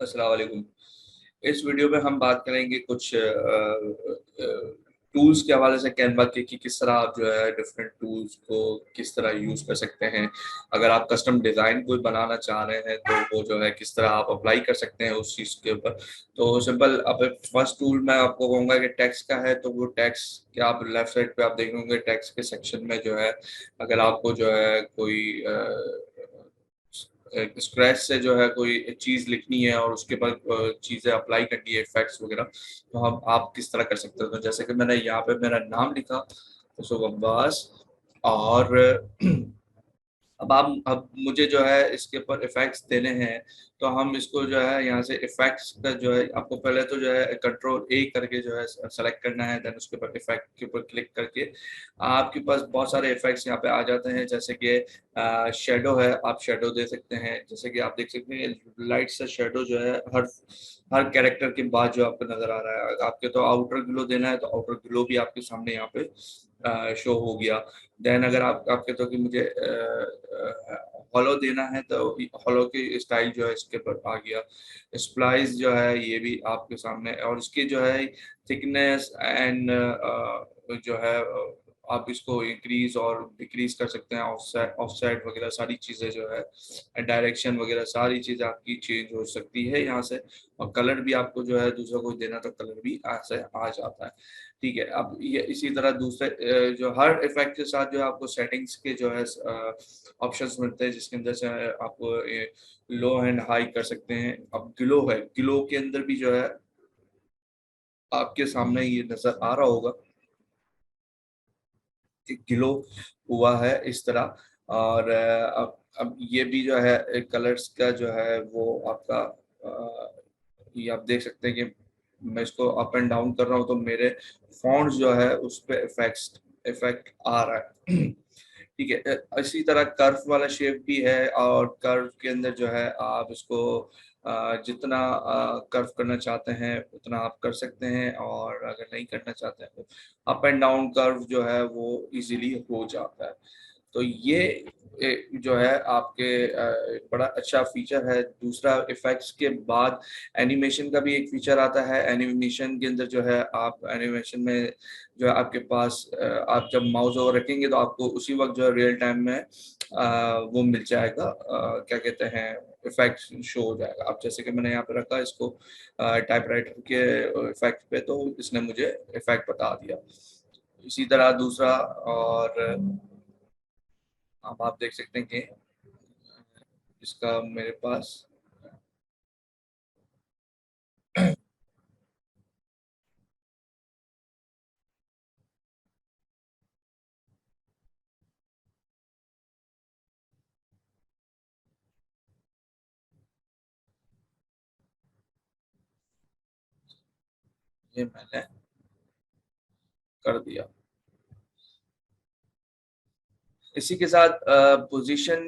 अस्सलाम वालेकुम। इस वीडियो में हम बात करेंगे कुछ टूल्स के हवाले से कैनवा के कि किस तरह आप जो है डिफरेंट टूल्स को किस तरह यूज कर सकते हैं। अगर आप कस्टम डिजाइन कोई बनाना चाह रहे हैं तो वो जो है किस तरह आप अप्लाई कर सकते हैं उस चीज के ऊपर। तो सिंपल अब फर्स्ट टूल मैं आपको कहूंगा कि टेक्स्ट का है, तो वो टेक्स्ट के आप लेफ्ट साइड पे आप देखेंगे टेक्स्ट के सेक्शन में जो है अगर आपको जो है कोई स्क्रैच से जो है कोई चीज लिखनी है और उसके बाद चीजें अप्लाई करनी है इफेक्ट्स वगैरह, तो हम आप किस तरह कर सकते हो। तो जैसे कि मैंने यहाँ पे मेरा नाम लिखा तो अब्बास, और अब मुझे जो है इसके ऊपर इफेक्ट्स देने हैं। तो हम इसको जो है यहाँ से इफेक्ट्स का जो है आपको पहले तो जो है कंट्रोल ए करके जो है सेलेक्ट करना है, देन उसके ऊपर इफेक्ट के ऊपर क्लिक करके आपके पास बहुत सारे इफेक्ट्स यहाँ पे आ जाते हैं। जैसे कि शेडो है, आप शेडो दे सकते हैं। जैसे कि आप देख सकते हैं लाइट सा शेडो जो है हर हर कैरेक्टर के बाद जो आपको नजर आ रहा है। आपके तो आउटर ग्लो देना है तो आउटर ग्लो भी आपके सामने यहाँ पे शो हो गया। देन अगर आप कहते हो कि मुझे हॉलो देना है तो हॉलो की स्टाइल जो है इसके ऊपर आ गया। स्प्लाइस जो है ये भी आपके सामने, और इसकी जो है थिकनेस एंड जो है आप इसको इंक्रीज और डिक्रीज कर सकते हैं। ऑफसेट वगैरह सारी चीजें जो है डायरेक्शन वगैरह सारी चीजें आपकी चेंज हो सकती है यहाँ से। और कलर भी आपको जो है दूसरा कोई देना तो कलर भी ऐसे आ जाता है। ठीक है, अब ये इसी तरह दूसरे जो हर इफेक्ट के साथ जो है आपको सेटिंग्स के जो है ऑप्शंस मिलते हैं, जिसके अंदर से आप लो एंड हाई कर सकते हैं। अब ग्लो है, ग्लो के अंदर भी जो है आपके सामने ये नजर आ रहा होगा कि ग्लो हुआ है इस तरह। और अब ये भी जो है कलर्स का जो है वो आपका ये आप देख सकते हैं कि मैं इसको अप एंड डाउन कर रहा हूँ तो मेरे फॉन्ट्स जो है उस पर इफेक्ट आ रहा है। ठीक है, इसी तरह कर्व वाला शेप भी है, और कर्व के अंदर जो है आप इसको जितना कर्व करना चाहते हैं उतना आप कर सकते हैं, और अगर नहीं करना चाहते हैं तो अप एंड डाउन कर्व जो है वो इजीली हो जाता है। तो ये जो है आपके बड़ा अच्छा फीचर है। दूसरा इफेक्ट्स के बाद एनिमेशन का भी एक फीचर आता है। एनिमेशन के अंदर जो है आप एनिमेशन में जो है आपके पास आप जब माउस ओवर रखेंगे तो आपको उसी वक्त जो है रियल टाइम में वो मिल जाएगा, क्या कहते हैं, इफेक्ट शो हो जाएगा। अब जैसे कि मैंने यहाँ पे रखा इसको टाइपराइटर के इफेक्ट पे, तो इसने मुझे इफेक्ट बता दिया। इसी तरह दूसरा, और अब आप देख सकते हैं कि इसका मेरे पास ये मैंने कर दिया। इसी के साथ पोजीशन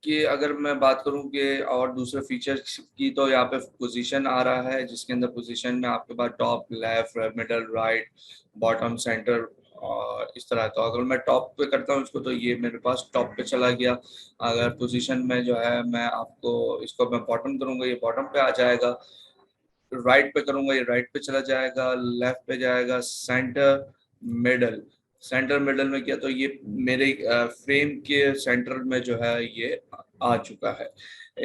की अगर मैं बात करूं कि और दूसरे फीचर्स की, तो यहाँ पे पोजीशन आ रहा है जिसके अंदर पोजीशन में आपके पास top, left, middle, right, bottom, centre और इस तरह। तो अगर मैं टॉप पे करता हूँ इसको तो ये मेरे पास टॉप पे चला गया। अगर पोजीशन में जो है मैं आपको इसको मैं बॉटम करूंगा ये बॉटम पे आ जाएगा। राइट पे करूंगा ये राइट पे चला जाएगा। लेफ्ट पे जाएगा। मिडल सेंटर मिडल में किया तो ये मेरे फ्रेम के सेंटर में जो है ये आ चुका है।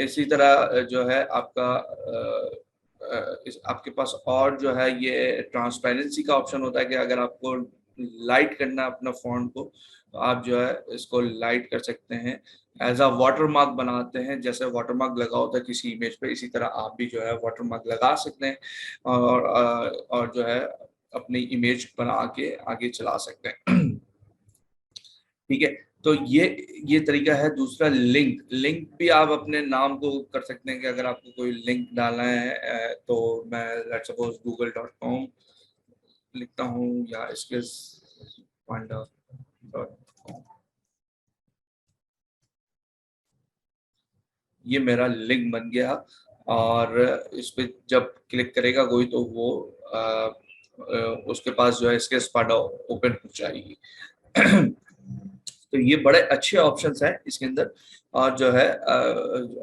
इसी तरह जो है आपका आपके पास और जो है ये ट्रांसपेरेंसी का ऑप्शन होता है कि अगर आपको लाइट करना है अपना फॉन्ट को तो आप जो है इसको लाइट कर सकते हैं। एज अ वाटर मार्क बनाते हैं, जैसे वाटर मार्क लगा होता है किसी इमेज पे, इसी तरह आप भी जो है वाटर मार्क लगा सकते हैं और जो है अपनी इमेज बना के आगे चला सकते हैं। ठीक है, तो ये तरीका है। दूसरा लिंक, लिंक भी आप अपने नाम को कर सकते हैं कि अगर आपको कोई लिंक डालना है तो मैं लेट्स सपोज google.com लिखता हूँ या skillsfinder.com, ये मेरा लिंक बन गया। और इस पे जब क्लिक करेगा कोई तो वो उसके पास जो है स्केच फाइंडर ओपन हो जाएगी। तो ये बड़े अच्छे ऑप्शंस हैं इसके अंदर। और जो है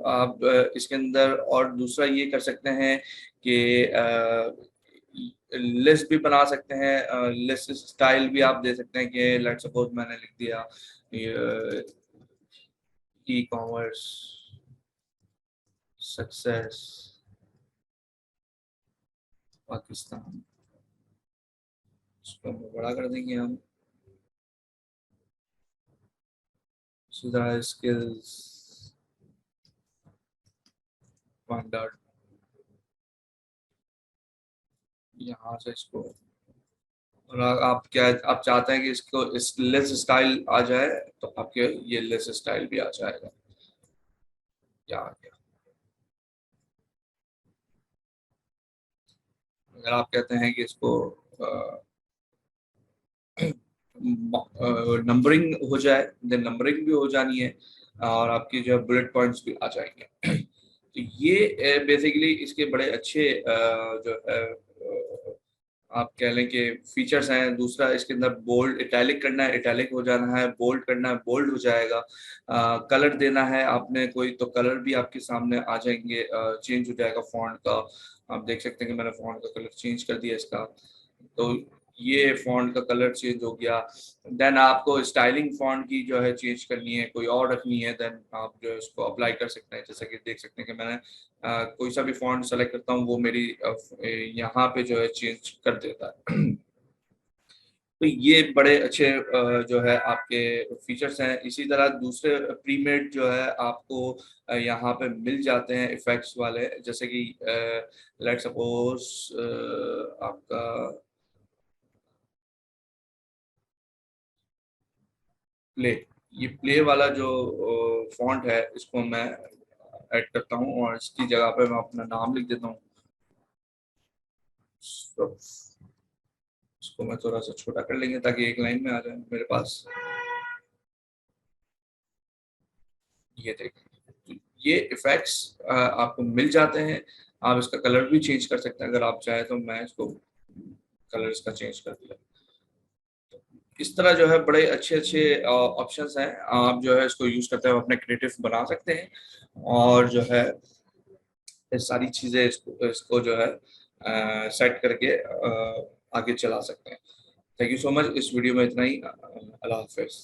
आप इसके अंदर और दूसरा ये कर सकते हैं कि लिस्ट भी बना सकते हैं। लिस्ट स्टाइल भी आप दे सकते हैं कि लेट्स सपोज मैंने लिख दिया ई कॉमर्स सक्सेस पाकिस्तान, इसको बड़ा कर देंगे हम, सुधा स्किल्स फाइंड आउट, यहाँ से इसको, और आप क्या आप चाहते हैं कि इसको इस लिस्ट स्टाइल आ जाए तो आपके ये लिस्ट स्टाइल भी आ जाएगा। क्या आ गया? अगर आप कहते हैं कि इसको नंबरिंग हो जाए, देन नंबरिंग भी हो जानी है और आपकी जो है बुलेट पॉइंट्स भी आ जाएंगे। तो ये बेसिकली इसके बड़े अच्छे जो है आप कह लें कि फीचर्स हैं। दूसरा इसके अंदर बोल्ड इटैलिक करना है, इटैलिक हो जाना है, बोल्ड करना है, बोल्ड हो जाएगा। कलर देना है आपने कोई तो कलर भी आपके सामने आ जाएंगे, चेंज हो जाएगा फॉन्ट का। आप देख सकते हैं कि मैंने फॉन्ट का कलर चेंज कर दिया इसका, तो ये फॉन्ट का कलर चेंज हो गया। देन आपको स्टाइलिंग फॉन्ट की जो है चेंज करनी है, कोई और रखनी है, देन आप जो है उसको अप्लाई कर सकते हैं। जैसे कि देख सकते हैं कि मैंने कोई सा भी फॉन्ट सेलेक्ट करता हूँ वो मेरी यहाँ पे जो है चेंज कर देता है। तो ये बड़े अच्छे जो है आपके फीचर्स हैं। इसी तरह दूसरे प्रीमेड जो है आपको यहाँ पे मिल जाते हैं इफेक्ट्स वाले, जैसे कि लेट सपोज आपका प्ले, ये प्ले वाला जो फॉन्ट है इसको मैं ऐड करता हूँ और इसकी जगह पे मैं अपना नाम लिख देता हूँ। तो इसको मैं थोड़ा सा छोटा कर लेंगे ताकि एक लाइन में आ जाए मेरे पास। ये देखें, तो ये इफेक्ट्स आपको मिल जाते हैं। आप इसका कलर भी चेंज कर सकते हैं अगर आप चाहें तो। मैं इसको कलर इसका चेंज कर दिया। इस तरह जो है बड़े अच्छे अच्छे ऑप्शंस हैं, आप जो है इसको यूज करते हुए अपने क्रिएटिव बना सकते हैं और जो है ये सारी चीजें इसको इसको जो है सेट करके आगे चला सकते हैं। Thank you so much. इस वीडियो में इतना ही। अल्लाह हाफिज।